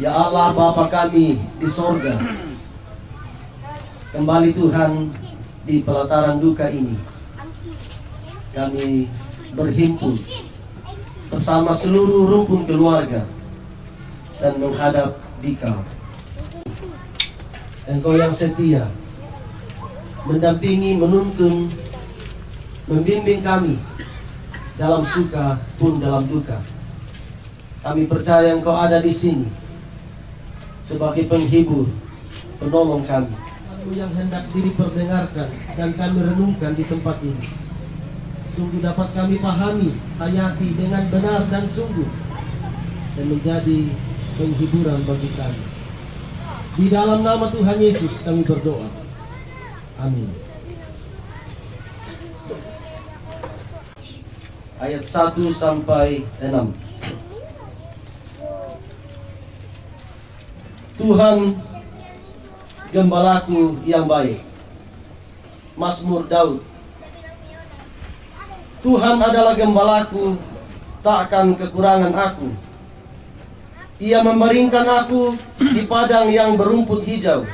Ya Allah Bapa kami di sorga, kembali Tuhan di pelataran duka ini kami berhimpun bersama seluruh rumpun keluarga dan menghadap Dikau. Engkau yang setia, mendampingi, menuntun, membimbing kami dalam suka pun dalam duka. Kami percaya Engkau ada di sini sebagai penghibur, penolong kami. Lagu yang hendak diperdengarkan dan kami renungkan di tempat ini sungguh dapat kami pahami, hayati dengan benar dan sungguh, dan menjadi penghiburan bagi kami. Di dalam nama Tuhan Yesus kami berdoa. Amin. Ayat 1 sampai 6. Tuhan gembalaku yang baik. Mazmur Daud. Tuhan adalah gembalaku, tak akan kekurangan aku. Ia memeringkan aku di padang yang berumput hijau.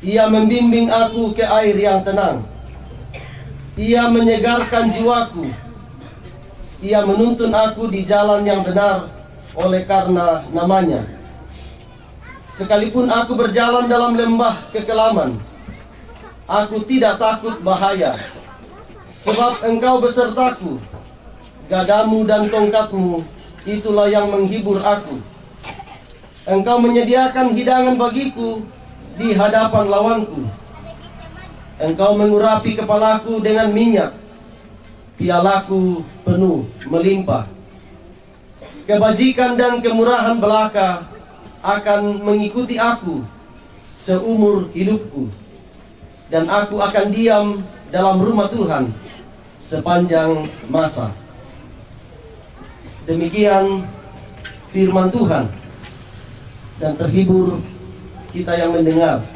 Ia membimbing aku ke air yang tenang. Ia menyegarkan jiwaku. Ia menuntun aku di jalan yang benar oleh karena namanya. Sekalipun aku berjalan dalam lembah kekelaman, aku tidak takut bahaya, sebab Engkau besertaku. Gadamu dan tongkatmu, itulah yang menghibur aku. Engkau menyediakan hidangan bagiku di hadapan lawanku. Engkau mengurapi kepalaku dengan minyak, pialaku penuh melimpah. Kebajikan dan kemurahan belaka akan mengikuti aku seumur hidupku, dan aku akan diam dalam rumah Tuhan sepanjang masa. Demikian firman Tuhan, dan terhibur kita yang mendengar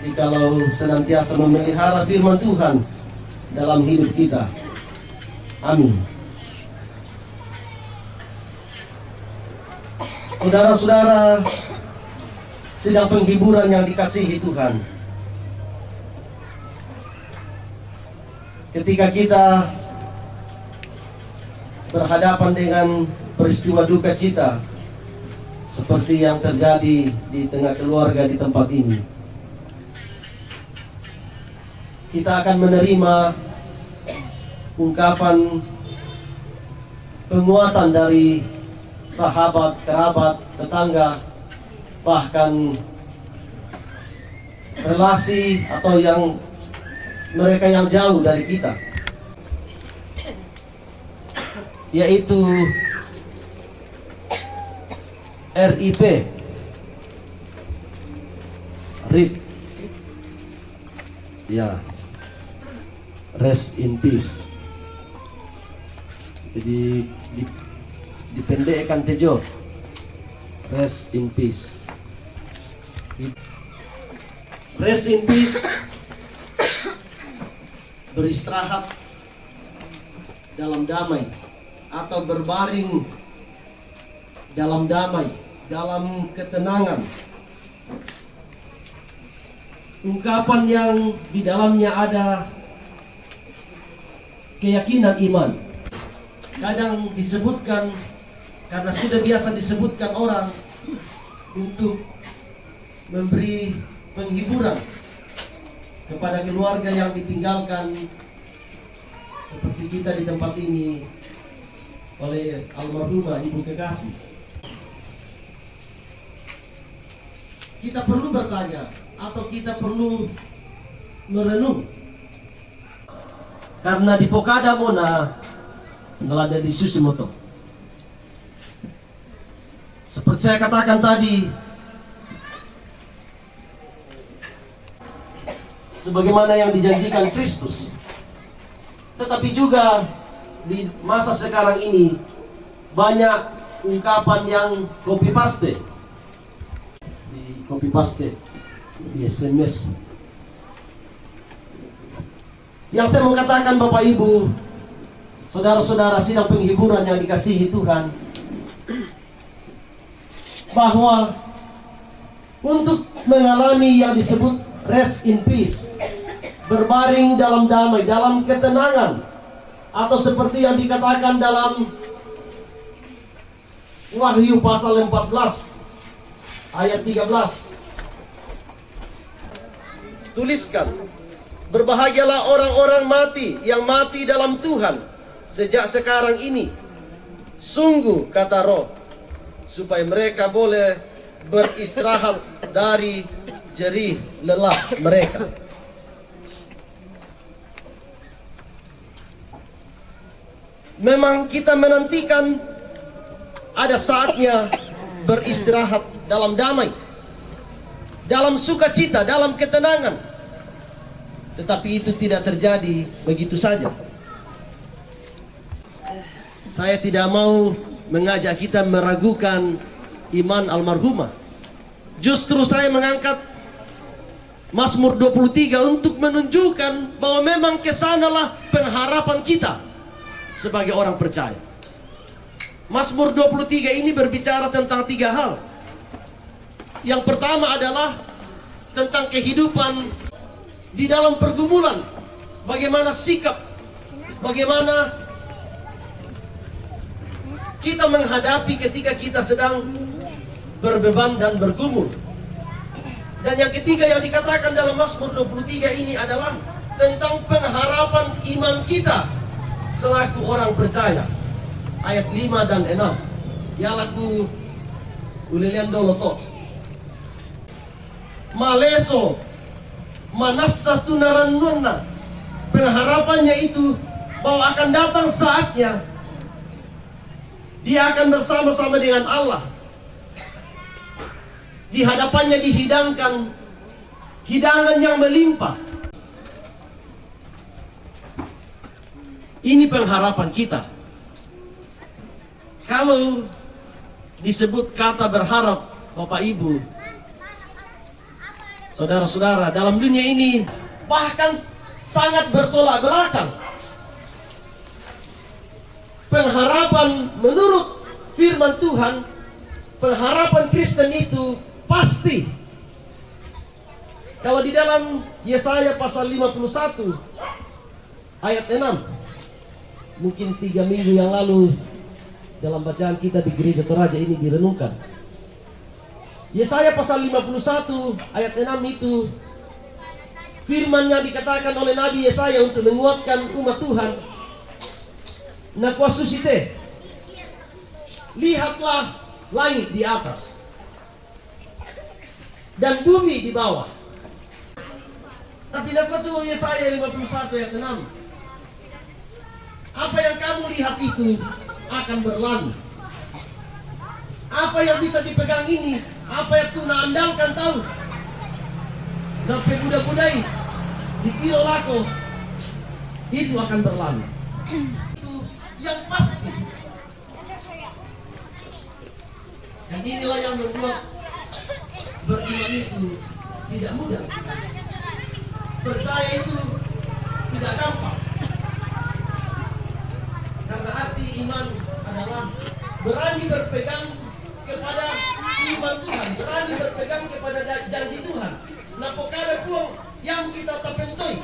jikalau senantiasa memelihara firman Tuhan dalam hidup kita. Amin. Saudara-saudara, sidang penghiburan yang dikasihi Tuhan, ketika kita berhadapan dengan peristiwa duka cita seperti yang terjadi di tengah keluarga di tempat ini, kita akan menerima ungkapan penguatan dari sahabat, kerabat, tetangga, bahkan relasi atau yang mereka yang jauh dari kita, yaitu RIP, RIP, ya, rest in peace. Jadi dipendekkan Tejo, rest in peace. Rest in peace, beristirahat dalam damai atau berbaring dalam damai, dalam ketenangan. Ungkapan yang di dalamnya ada keyakinan iman. Kadang disebutkan, karena sudah biasa disebutkan orang untuk memberi penghiburan kepada keluarga yang ditinggalkan seperti kita di tempat ini oleh almarhumah Ibu Kekasih. Kita perlu bertanya atau kita perlu merenung, karena di Pokada Mona ngelada di Susimoto. Seperti saya katakan tadi, sebagaimana yang dijanjikan Kristus, tetapi juga di masa sekarang ini banyak ungkapan yang copy paste, di SMS. Yang saya mau katakan, Bapak Ibu, saudara-saudara sidang penghiburan yang dikasihi Tuhan, bahwa untuk mengalami yang disebut rest in peace, berbaring dalam damai, dalam ketenangan, atau seperti yang dikatakan dalam Wahyu pasal 14 ayat 13, tuliskan, berbahagialah orang-orang mati yang mati dalam Tuhan sejak sekarang ini. Sungguh, kata Roh, supaya mereka boleh beristirahat dari jerih lelah mereka. Memang kita menantikan ada saatnya beristirahat dalam damai, dalam sukacita, dalam ketenangan. Tetapi itu tidak terjadi begitu saja. Saya tidak mau mengajak kita meragukan iman almarhumah. Justru saya mengangkat Mazmur 23 untuk menunjukkan bahwa memang kesanalah pengharapan kita sebagai orang percaya. Mazmur 23 ini berbicara tentang 3 hal. Yang pertama adalah tentang kehidupan di dalam pergumulan. Bagaimana sikap, bagaimana kita menghadapi ketika kita sedang berbeban dan bergumul. Dan yang ketiga yang dikatakan dalam Mazmur 23 ini adalah tentang pengharapan iman kita selaku orang percaya. Ayat 5 dan 6. Ya lagu ulilian doloto. Maleso manassa tunaran nurna. Pengharapannya itu bahwa akan datang saatnya dia akan bersama-sama dengan Allah. Di hadapannya dihidangkan hidangan yang melimpah. Ini pengharapan kita. Kalau disebut kata berharap, Bapak Ibu, saudara-saudara, dalam dunia ini bahkan sangat bertolak belakang. Pengharapan menurut firman Tuhan, pengharapan Kristen itu pasti. Kalau di dalam Yesaya pasal 51 ayat 6, mungkin 3 minggu yang lalu dalam bacaan kita di Gereja Toraja ini direnungkan. Yesaya pasal 51 ayat 6 itu firman yang dikatakan oleh Nabi Yesaya untuk menguatkan umat Tuhan. Nakwasusite, lihatlah langit di atas dan bumi di bawah. Tapi nakwatu Yesaya 51 ayat 6, apa yang kamu lihat itu akan berlalu. Apa yang bisa dipegang ini, apa yang tuna andalkan tahu. Nape budak-budai di kilo lako itu akan berlalu. Itu yang pasti. Dan inilah yang membuat beriman itu tidak mudah. Percaya itu tidak gampang. Karena arti iman adalah berani berpegang kepada iman Tuhan, berani berpegang kepada janji Tuhan. Nah, pokoknya pun yang kita terpentoi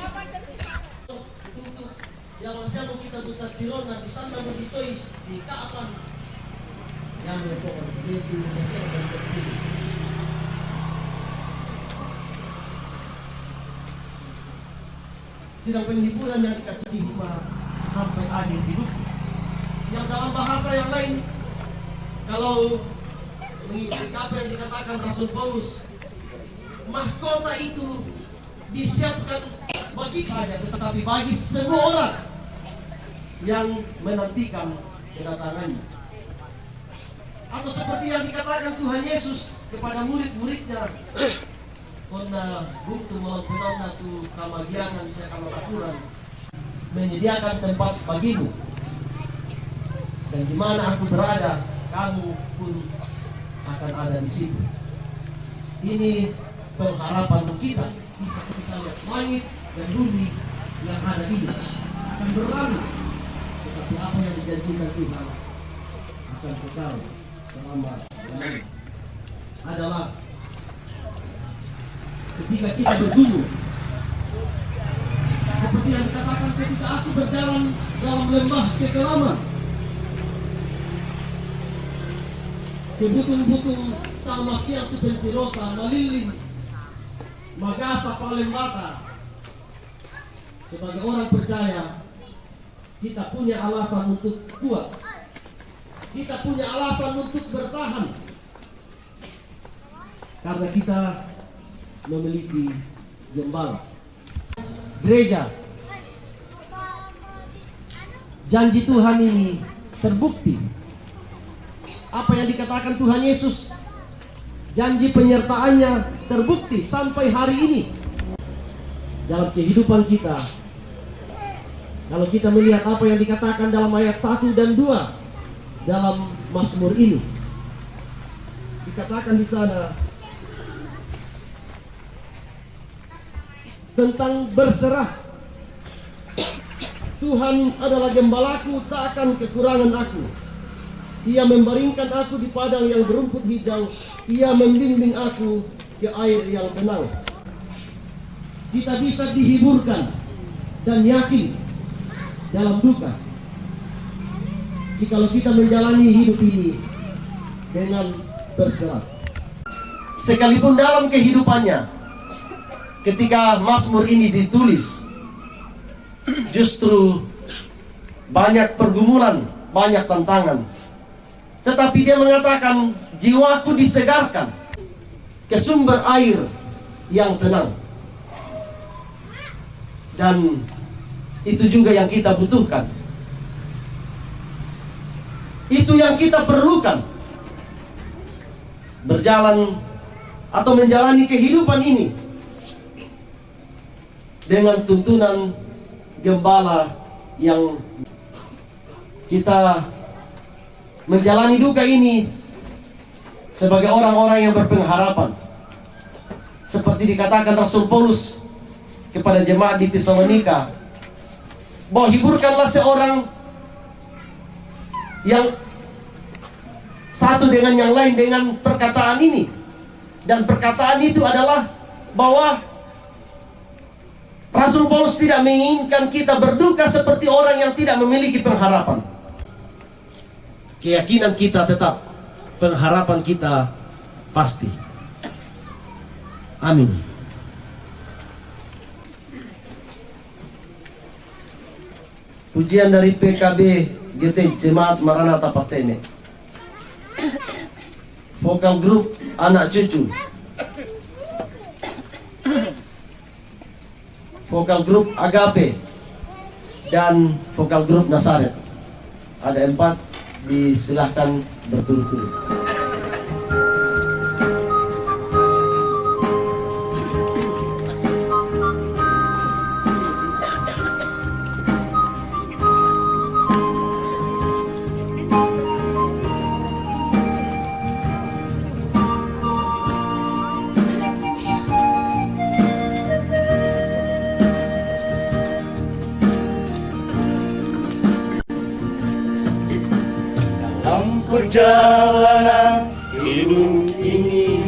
untuk yang masih kita tutas tirona di sana beritoi di kapan yang berpokok itu masih ada terjadi. Sidang penghiburan yang dikasih hikmah sampai akhir hidup. Yang dalam bahasa yang lain, kalau mengikuti apa yang dikatakan Rasul Paulus, mahkota itu disiapkan bagi saja, tetapi bagi semua orang yang menantikan kedatangannya. Atau seperti yang dikatakan Tuhan Yesus kepada murid-muridnya, "Kona buktu melakukan tu kamagiangan sekala aturan, menyediakan tempat bagimu. Dan di mana aku berada, kamu pun akan ada di situ." Ini pengharapan kita. Bisa kita lihat langit dan bumi yang ada ini akan berlalu, tetapi apa yang dijanjikan Tuhan akan kekal selama. adalah ketika kita bergumul. Seperti yang dikatakan ketika aku berjalan dalam lembah kekelaman, kebutung-butung tamasiatu pentirota malilin magasa palembata. Sebagai orang percaya, kita punya alasan untuk kuat, kita punya alasan untuk bertahan, karena kita memiliki gembala. Gereja, janji Tuhan ini terbukti. Apa yang dikatakan Tuhan Yesus, janji penyertaannya terbukti sampai hari ini dalam kehidupan kita. Kalau kita melihat apa yang dikatakan dalam ayat 1 dan 2 dalam Mazmur ini, dikatakan di sana tentang berserah. Tuhan adalah gembalaku, tak akan kekurangan aku. Ia membaringkan aku di padang yang berumput hijau. Ia membimbing aku ke air yang tenang. Kita bisa dihiburkan dan yakin dalam duka jikalau kita menjalani hidup ini dengan berserah. Sekalipun dalam kehidupannya, ketika Mazmur ini ditulis, justru banyak pergumulan, banyak tantangan. Tetapi dia mengatakan, jiwaku disegarkan ke sumber air yang tenang. Dan itu juga yang kita butuhkan. Itu yang kita perlukan. Berjalan atau menjalani kehidupan ini dengan tuntunan gembala yang kita menjalani duka ini sebagai orang-orang yang berpengharapan. Seperti dikatakan Rasul Paulus kepada jemaat di Tesalonika, bahwa hiburkanlah seorang yang satu dengan yang lain dengan perkataan ini. Dan perkataan itu adalah bahwa Rasul Paulus tidak menginginkan kita berduka seperti orang yang tidak memiliki pengharapan. Keyakinan kita tetap, pengharapan kita pasti. Amin. Pujian dari PKB GT Jemaat Maranatha Patene. Vokal grup Anak Cucu. Vokal grup Agape dan vokal grup Nasaret. Ada 4, disilahkan berturut-turut. Perjalanan hidup ini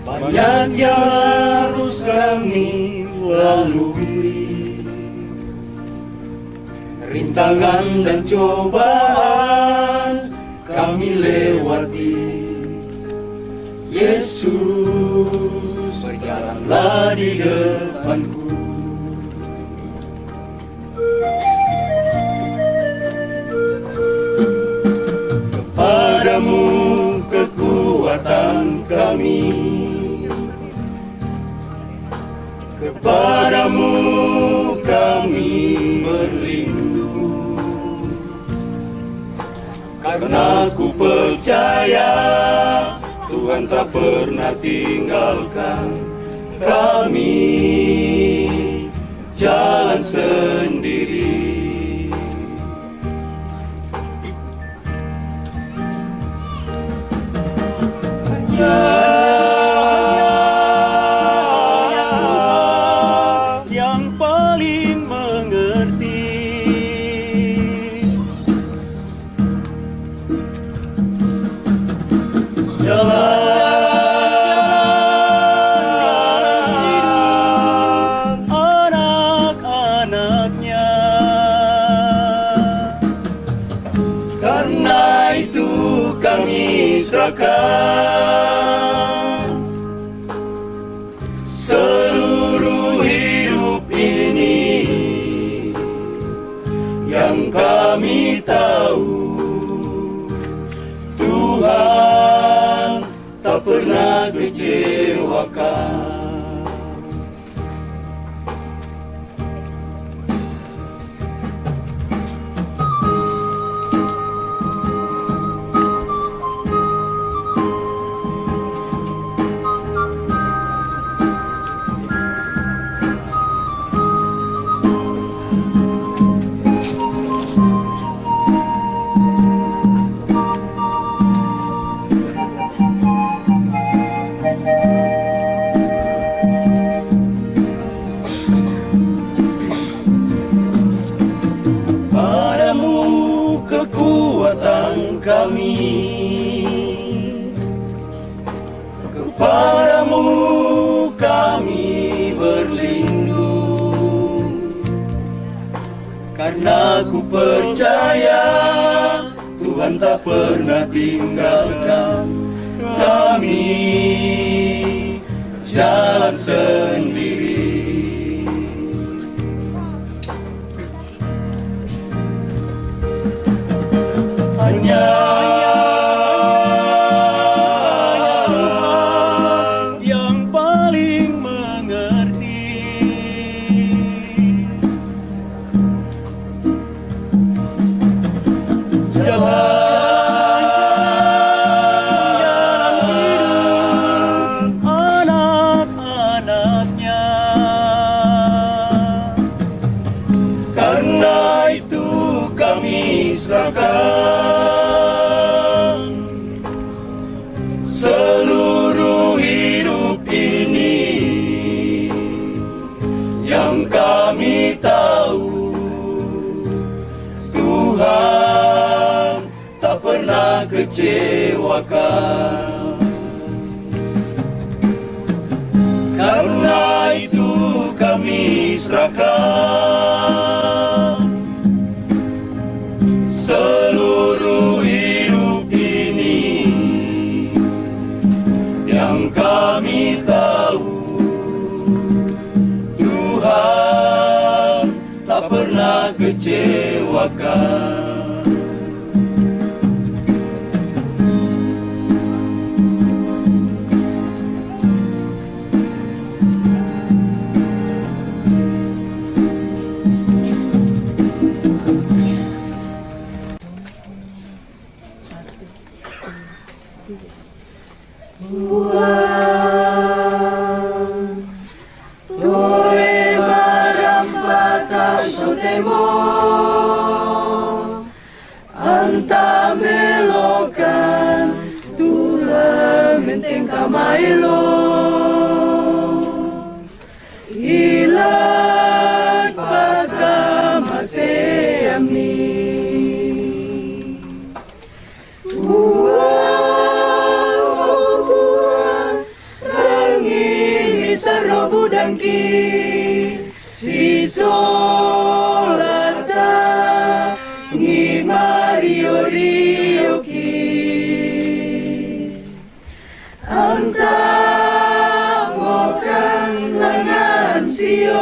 banyak yang harus kami lalui, rintangan dan cobaan kami lewati. Yesus berjalanlah di depanku. Padamu kekuatan kami, kepadamu kami berlindung, karena ku percaya Tuhan tak pernah tinggalkan kami jalan sendiri. Yang paling mengerti Karena itu kami serahkan seluruh hidup ini, yang kami tahu Tuhan tak pernah kecewakan. Kepadamu kami berlindung, karena ku percaya Tuhan tak pernah tinggalkan kami jalan sendiri. Hanya yang paling mengerti jalan hidup anak-anaknya. Karena itu kami serahkan seluruh hidup ini, yang kami tahu Tuhan tak pernah kecewakan. Karena itu kami serahkan seluruh hidup ini, yang kami tahu Tuhan tak pernah kecewakan. Si solata ngi Mario Rioki anta mokan lengan Sion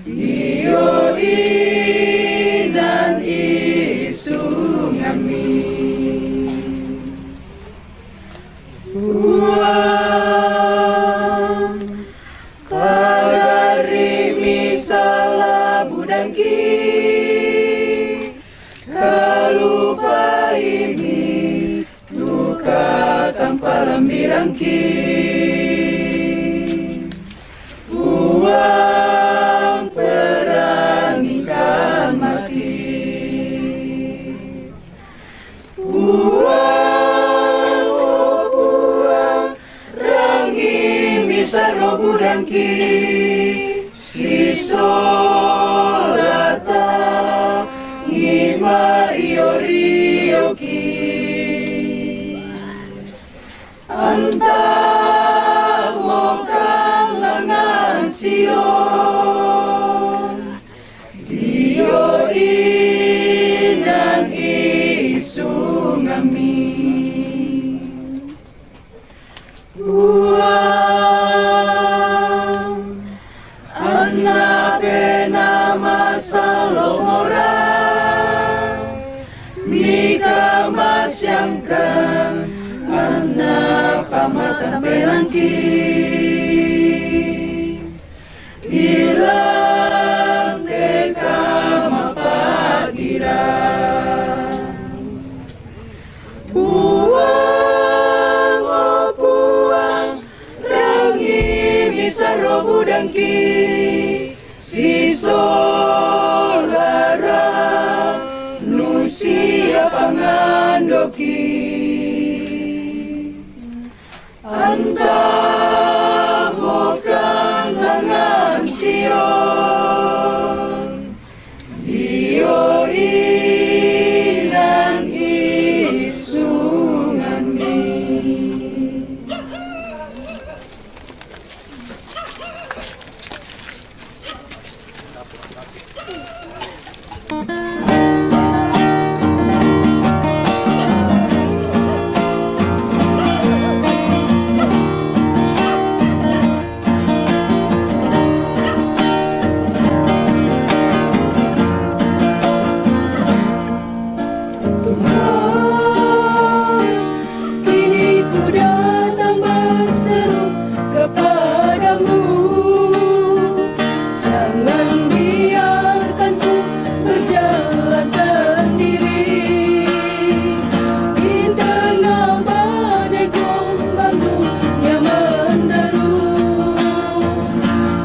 dio inan isungami Lambiranki uang perangikan mati uang rangi bisa roburanki si solata ngi Mario Rioki anta mokan lengan Sion dio ilan isu ngami Buang anak nama salomora Mika masyangkan anak pamata pelangki Ilang teka mapagira Buang o buang rangi misaro budangki Si solara nusia pangandoki Anta mokan langan Sion Dio ilan isungani Kini ku datang berseru kepadamu Jangan biarkan ku berjalan sendiri Di tengah badai gelombang dunia menderu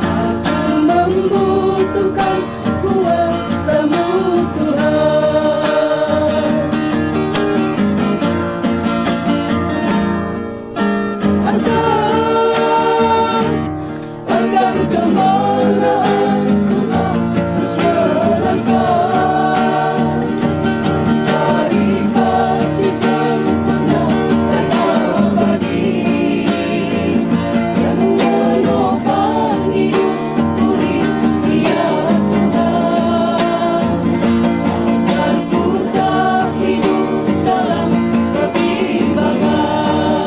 Aku membutuhkan kuasa-Mu Tuhan Agar kemarahanku terus melangkah Cari kasih sempurna dan abadi Yang menopang hidupku Dia Tuhan Agar ku tak hidup dalam kebimbangan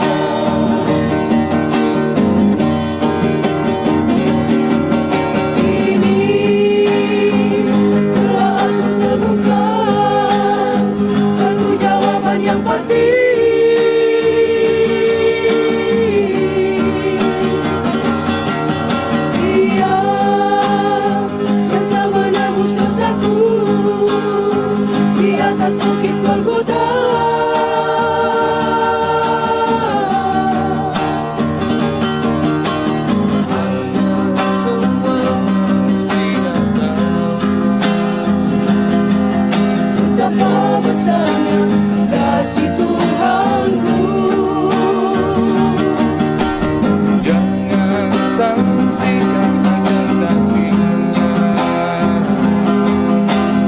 Satu jawaban yang pasti Dia yang telah menebus dosaku Di atas bukit Golgota Betapa besarnya kasih Tuhanku Jangan saksikan akan kasih-Nya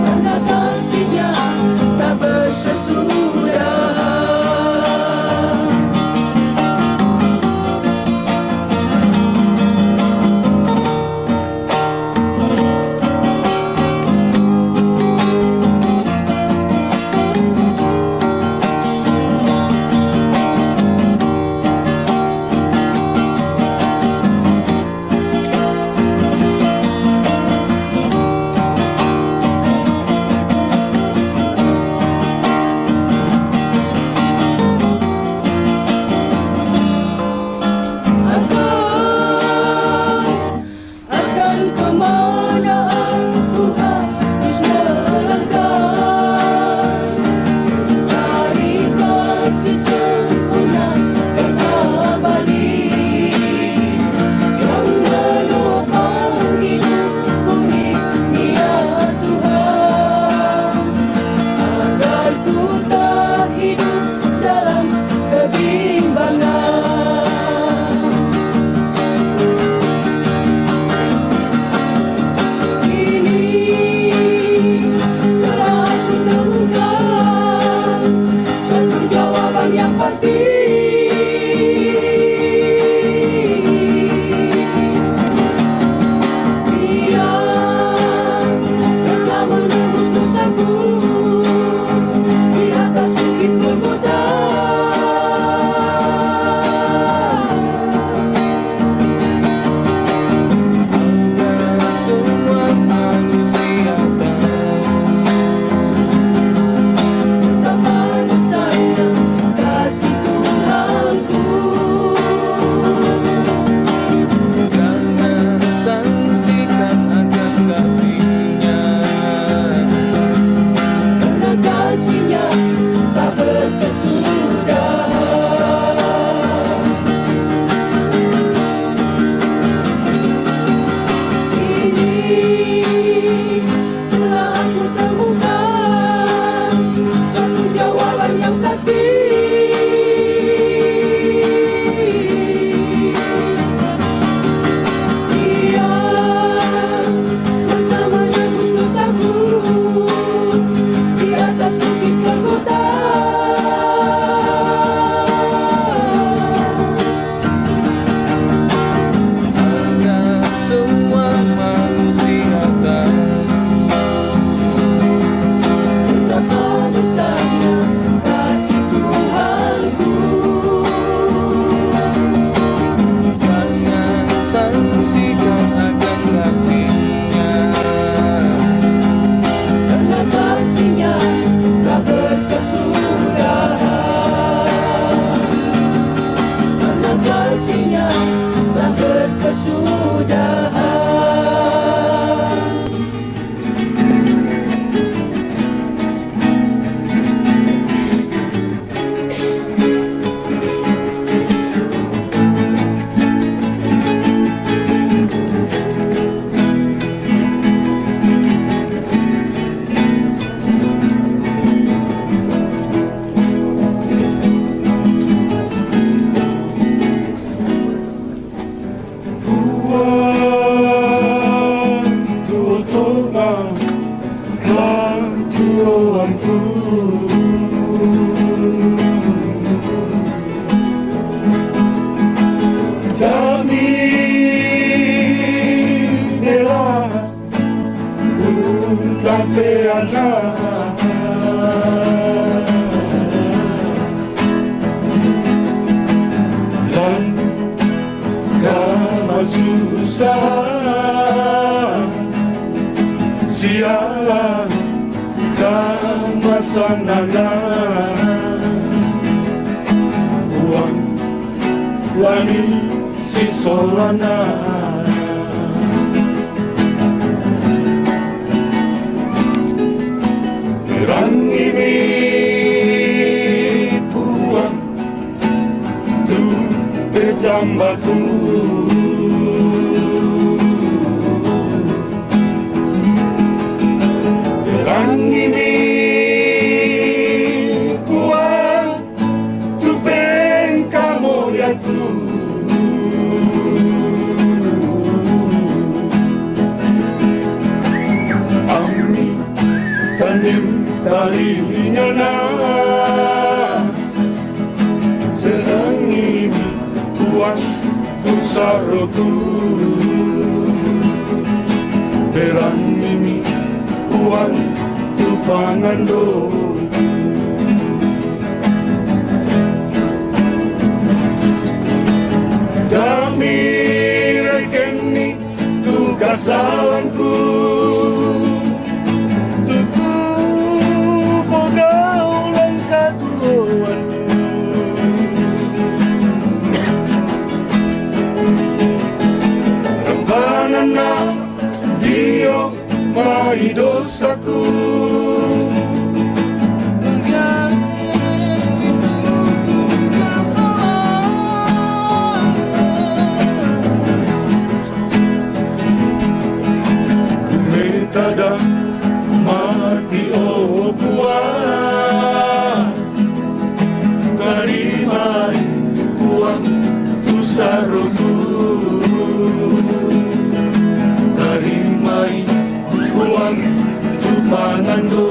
Karena kasih-Nya tak berkesudahan Tuhanku. Kami rela sampai anak dan kama susah siaran kama sanangan uang wani si solana perang ini puang tu bertambahku perang ini puang tu pengkamoyaku. Tanim talinya na serang ini kuat tu saroku perang ini kuat tu pangando kami rekeni tu kasalanku Dio mai dosaku metada mati oh buah tarimai uang tusaroku tarimai uang tupangando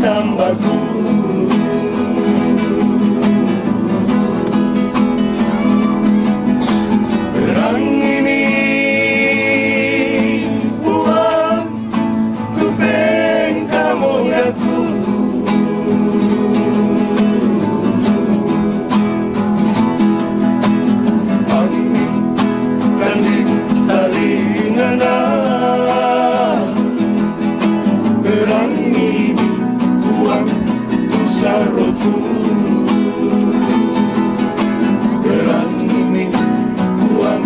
tambahku perang ini buang ku pengkamoyaku angin tanding taringana perang ini saroku perang ini kuat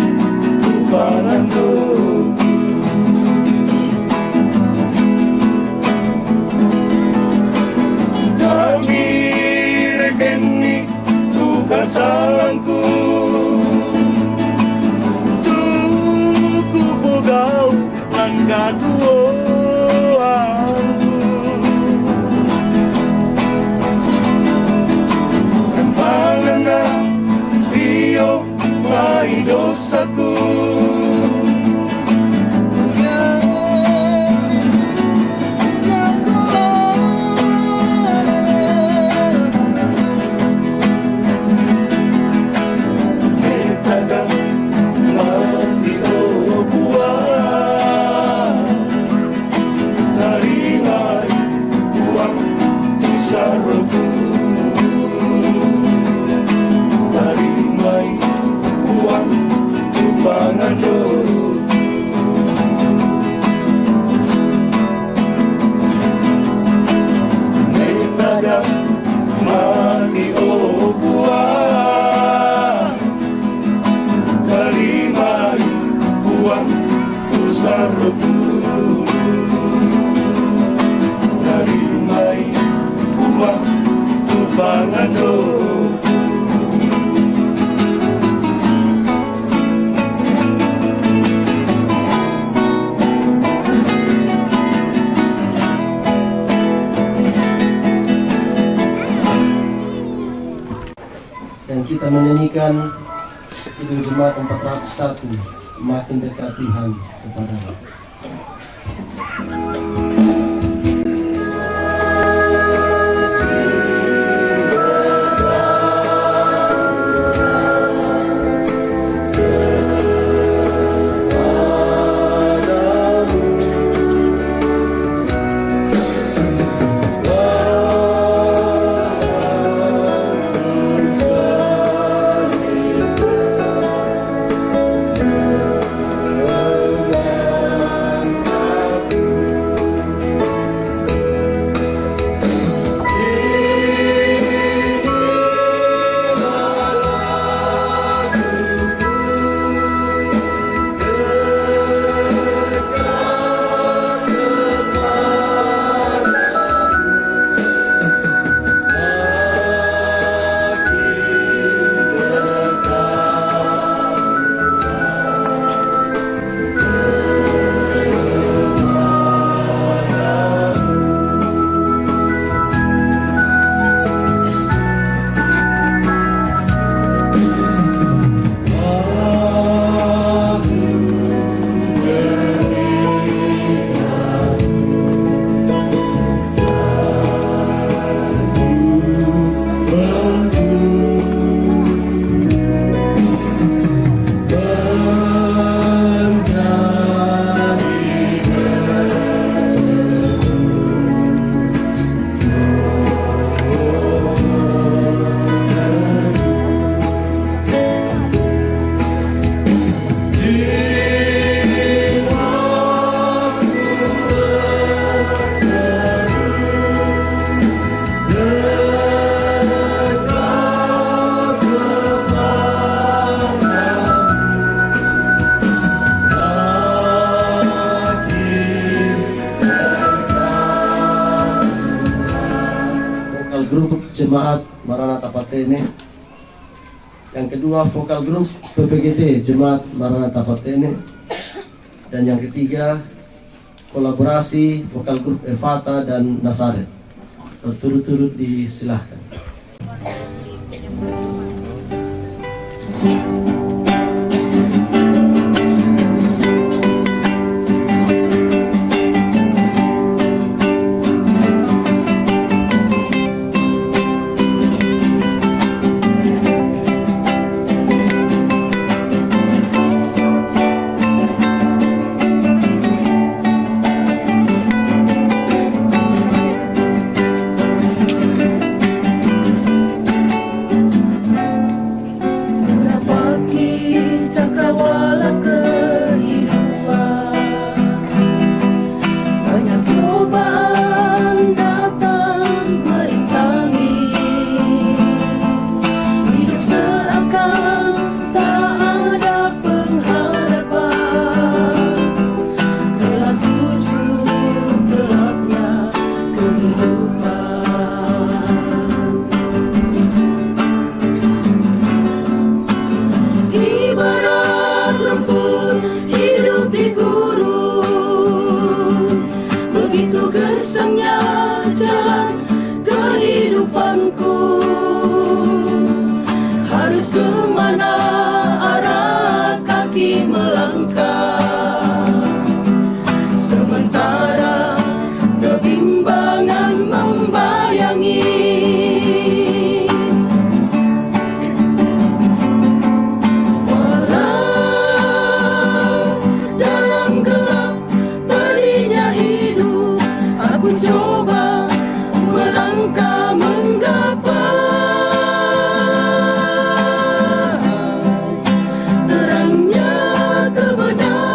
tupanando kami rekeni tu kasalanku tu ku bogau angkatuo Dio mai dosaku metada mati oh buah tarimai uang tusaroku tarimai uang tupa menyanyikan Kidung Jemaat 401, makin dekat Tuhan kepadamu. Grup Jemaat Maranatha Patene. Yang kedua vokal grup PPGT Jemaat Maranatha Patene. Dan yang ketiga kolaborasi vokal grup Evata dan Nasaret. Berturut-turut disilahkan. Terangnya kebenaran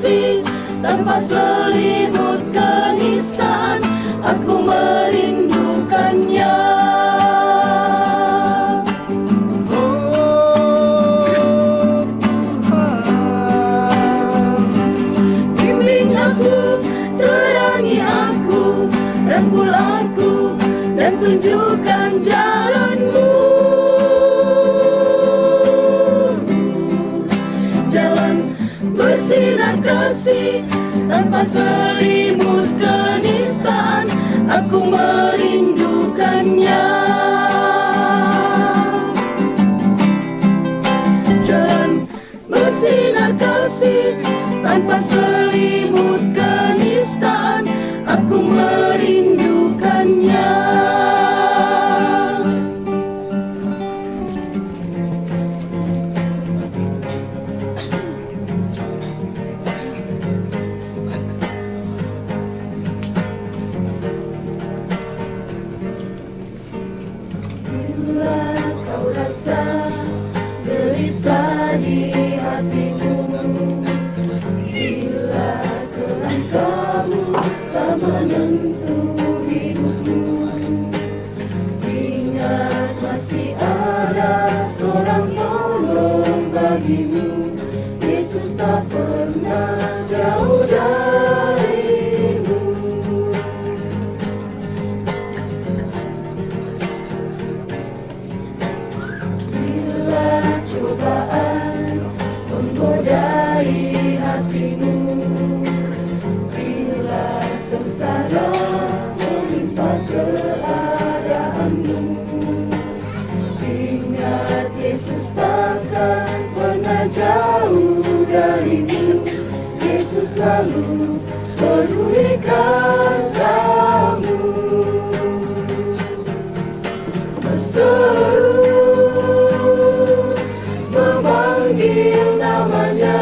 kasih, tanpa selimut kenistaan, aku merindukannya. Bimbing aku, terangi aku, rangkul aku, dan tunjukkan jalanmu. Jalan bersinar kasih, tanpa selimut kenistaan, aku merindukannya. Jalan bersinar kasih, tanpa selimut kenistaan, aku merindukannya. Bila kau rasa gelisah di hatimu, bila kelangkamu tak menentu hidupmu, ingat masih ada seorang penolong bagimu. Yesus tak pernah jauh darimu. Bila cobaan menggodai hatimu, bila sengsara menimpa keadaanmu, ingat Yesus takkan pernah jauh darimu. Yesus selalu pedulikan kamu. Berseru, memanggil namanya,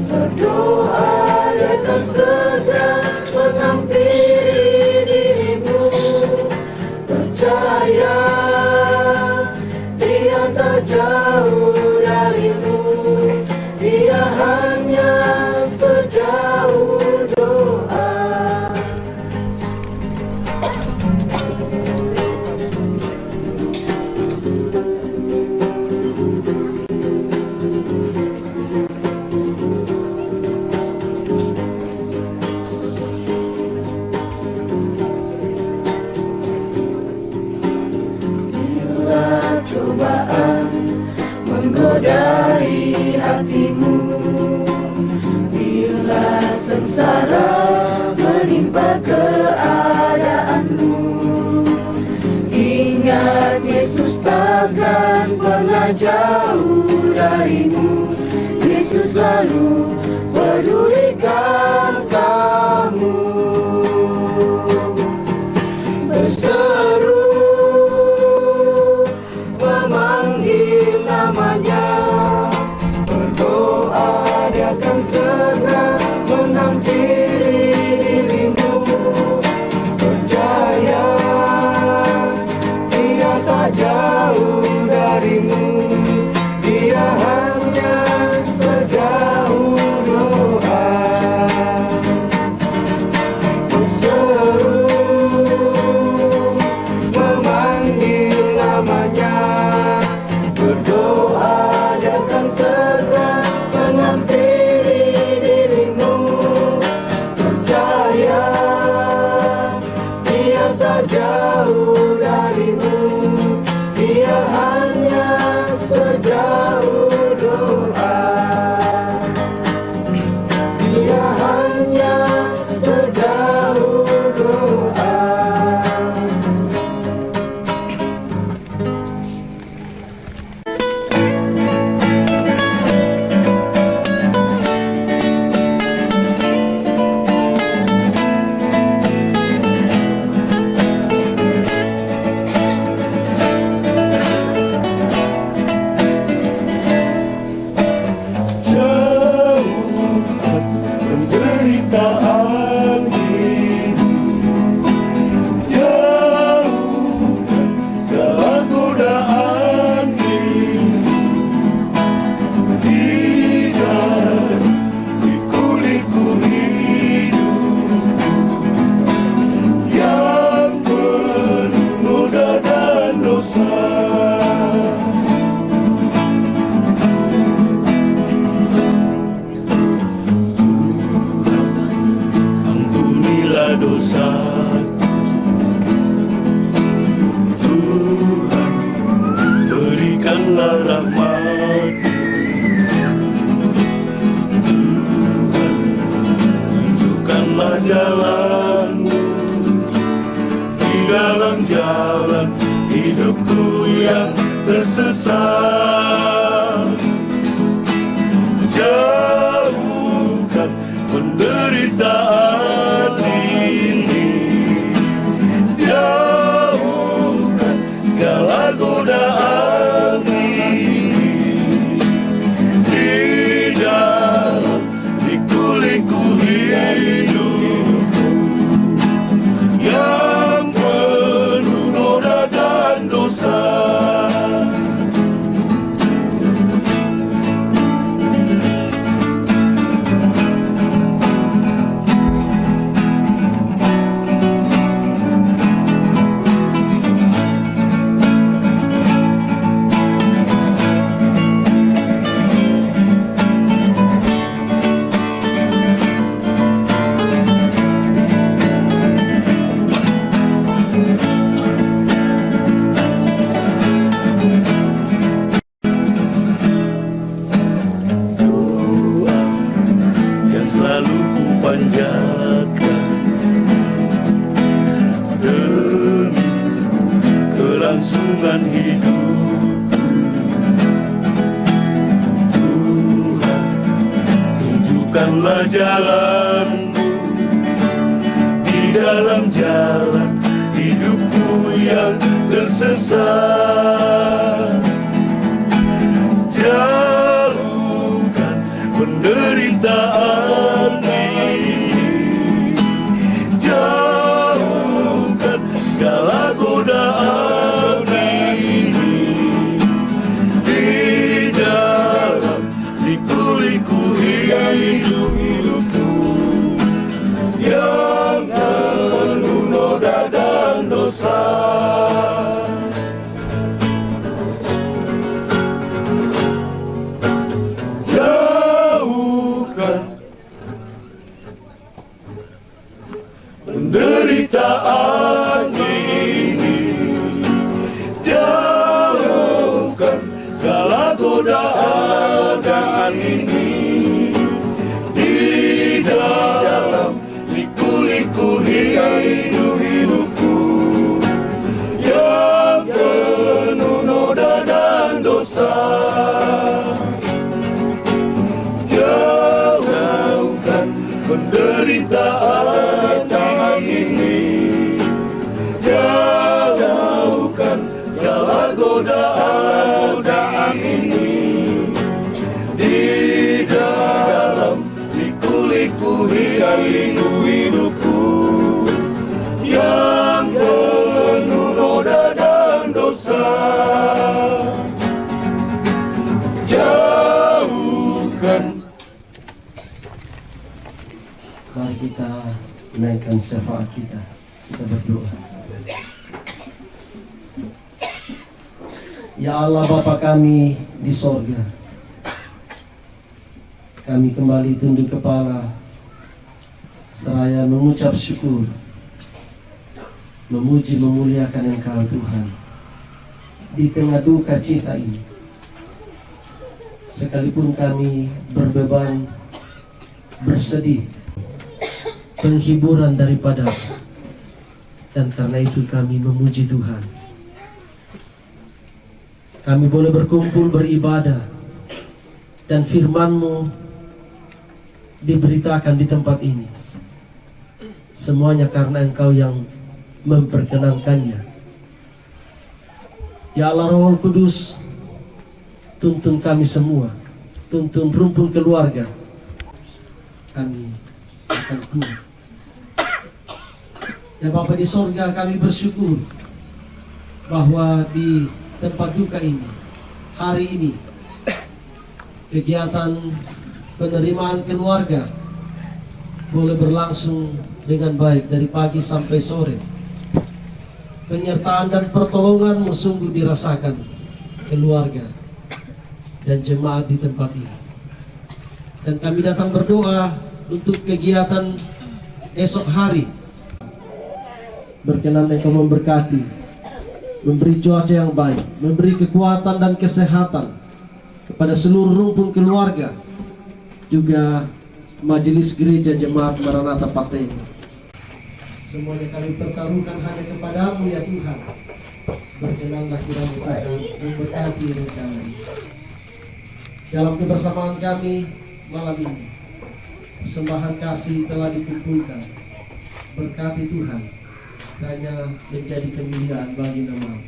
berdoa, Dia akan segera menghampiri dirimu. Percaya, Dia tak jauh darimu, Dia hanya sejauh doa. Bila cobaan menggodai hatimu, bila sengsara menimpa keadaanmu, ingat Yesus takkan pernah jauh darimu. Yesus selalu pedulikan kamu. Berseru, memanggil namanya, berdoa, Dia akan segera menghampiri dirimu. Percaya, Dia tak jauh darimu, Dia hanya sejauh doa. Berseru, memanggil namanya, berdoa, tunjukkanlah rahmat. Tuhan, tunjukkanlah jalan-Mu di dalam jalan hidupku yang tersesat. Jauhkan penderitaan ini, jauhkan segala godaan ini. Di dalam liku-liku hidupku yang penuh noda dan dosa. Doa yang selalu ku panjatkan demi kelangsungan hidupku. Tuhan, tunjukkanlah jalan-Mu di dalam jalan hidupku yang tersesat. Jauhkan penderitaan ini, jauhkan segala godaan ini. Di dalam liku-liku hidupku yang penuh noda dan dosa. Jauhkan penderitaan ini, jauhkan segala godaan ini. Di dalam liku-liku hidupku yang penuh noda dan dosa. Jauhkan penderitaan ini, jauhkan segala godaan ini. Di dalam liku-liku hidupku yang penuh noda dan dosa. Jauhkan. Mari kita naikkan syafaat kita. Kita berdoa. Ya Allah Bapa kami di sorga, kami kembali tunduk kepala seraya mengucap syukur, memuji memuliakan Engkau Tuhan di tengah duka cita ini. Sekalipun kami berbeban, bersedih, penghiburan daripada, dan karena itu kami memuji Tuhan. Kami boleh berkumpul beribadah dan firman-Mu diberitakan di tempat ini. Semuanya karena Engkau yang memperkenankannya. Ya Allah Roh Kudus, tuntun kami semua, tuntun rumpun keluarga. Kami akan kuat. Ya Bapa di sorga, kami bersyukur bahwa di tempat duka ini, hari ini, kegiatan penerimaan keluarga boleh berlangsung dengan baik dari pagi sampai sore. Penyertaan dan pertolongan-Mu sungguh dirasakan keluarga dan jemaat di tempat ini. Dan kami datang berdoa untuk kegiatan esok hari. Berkenan Engkau memberkati, memberi cuaca yang baik, memberi kekuatan dan kesehatan kepada seluruh rumpun keluarga, juga Majelis Gereja Jemaat Maranatha Paten. Semuanya kami pertaruhkan hanya kepadamu ya Tuhan. Berkenanlah kiranya Tuhan memberkati rencana ini. Dalam kebersamaan kami malam ini, persembahan kasih telah dikumpulkan. Berkati Tuhan, hanya menjadi kemuliaan bagi nama-Mu.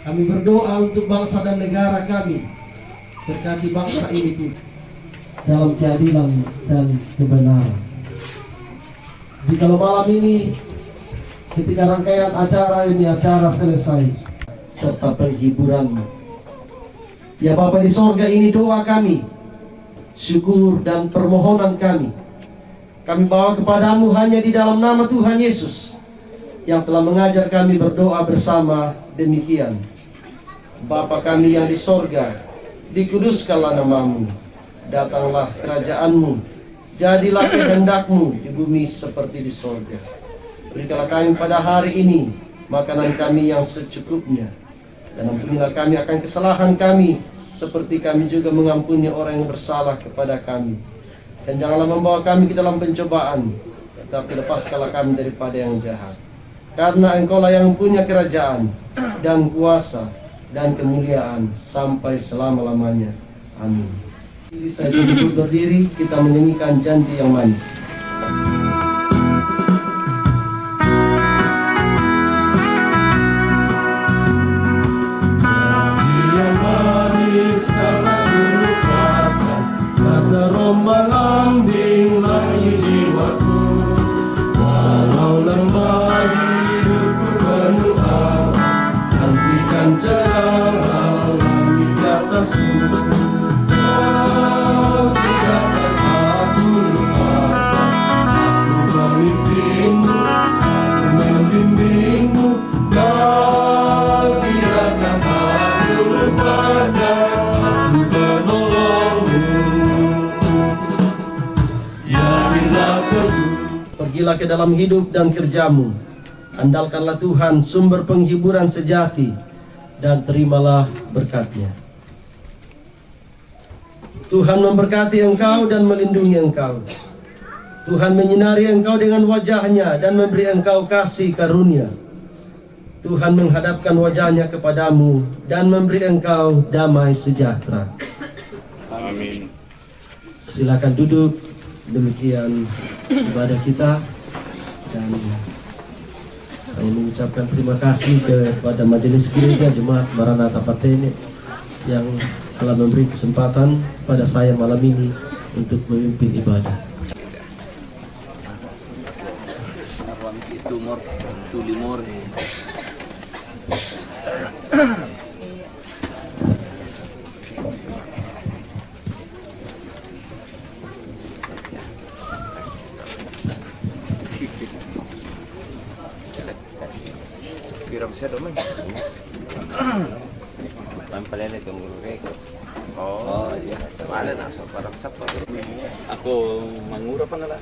Kami berdoa untuk bangsa dan negara kami. Berkati bangsa ini Tuhan, dalam keadilan dan kebenaran. Jikalau malam ini ketika rangkaian acara ini selesai serta penghiburan, ya Bapa di sorga, ini doa kami, syukur dan permohonan kami bawa kepadamu hanya di dalam nama Tuhan Yesus yang telah mengajar kami berdoa bersama demikian. Bapa kami yang di sorga, dikuduskanlah nama-Mu, datanglah kerajaan-Mu, jadilah kehendak-Mu di bumi seperti di sorga. Berikanlah kami pada hari ini makanan kami yang secukupnya, dan ampunilah kami akan kesalahan kami seperti kami juga mengampuni orang yang bersalah kepada kami. Dan janganlah membawa kami ke dalam pencobaan, tetapi lepaskanlah kami daripada yang jahat. Karena Engkau-lah yang punya kerajaan dan kuasa dan kemuliaan sampai selama-lamanya. Amin. Saya duduk berdiri, kita menyanyikan janji yang manis. Terombang ambing lagi jiwaku, walau lembah hidupku penuh awan, nantikan cerah langit di atasku. Kau tidak akan aku lupakan, aku memimpinmu, aku membimbingmu. Kau tidak akan aku lupakan, aku penolongmu. Pergilah ke dalam hidup dan kerjamu, andalkanlah Tuhan sumber penghiburan sejati, dan terimalah berkat-Nya. Tuhan memberkati engkau dan melindungi engkau. Tuhan menyinari engkau dengan wajah-Nya dan memberi engkau kasih karunia. Tuhan menghadapkan wajah-Nya kepadamu dan memberi engkau damai sejahtera. Amin. Silakan duduk. Demikian ibadah kita, dan saya mengucapkan terima kasih kepada Majelis Gereja Jemaat Maranatha Paten yang telah memberi kesempatan pada saya malam ini untuk memimpin ibadah. Biram siya doon. Pampalala itong gurureko. Oh, iya. Wala na sa parang sapa. Ako mangura pa nala.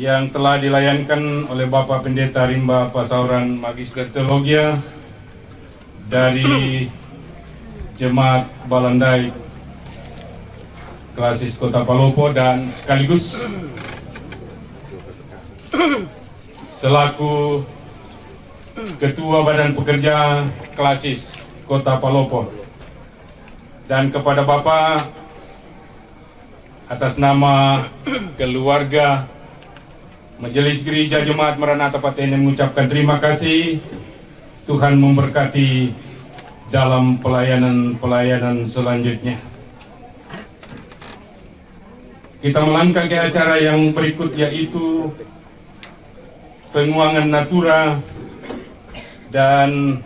Yang telah dilayankan oleh Bapak Pendeta Rimba Pasauran Magister Teologia dari Jemaat Balandai Klasis Kota Palopo, dan sekaligus selaku Ketua Badan Pekerja Klasis Kota Palopo, dan kepada Bapak atas nama keluarga Majelis Gereja Jemaat Maranatha Paten mengucapkan terima kasih. Tuhan memberkati dalam pelayanan selanjutnya. Kita melangkah ke acara yang berikut, yaitu penguangan natura, dan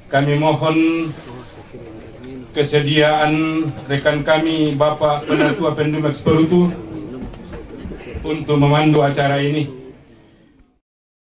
kami mohon kesediaan rekan kami Bapak Penatua Pendumak Seperutu untuk memandu acara ini.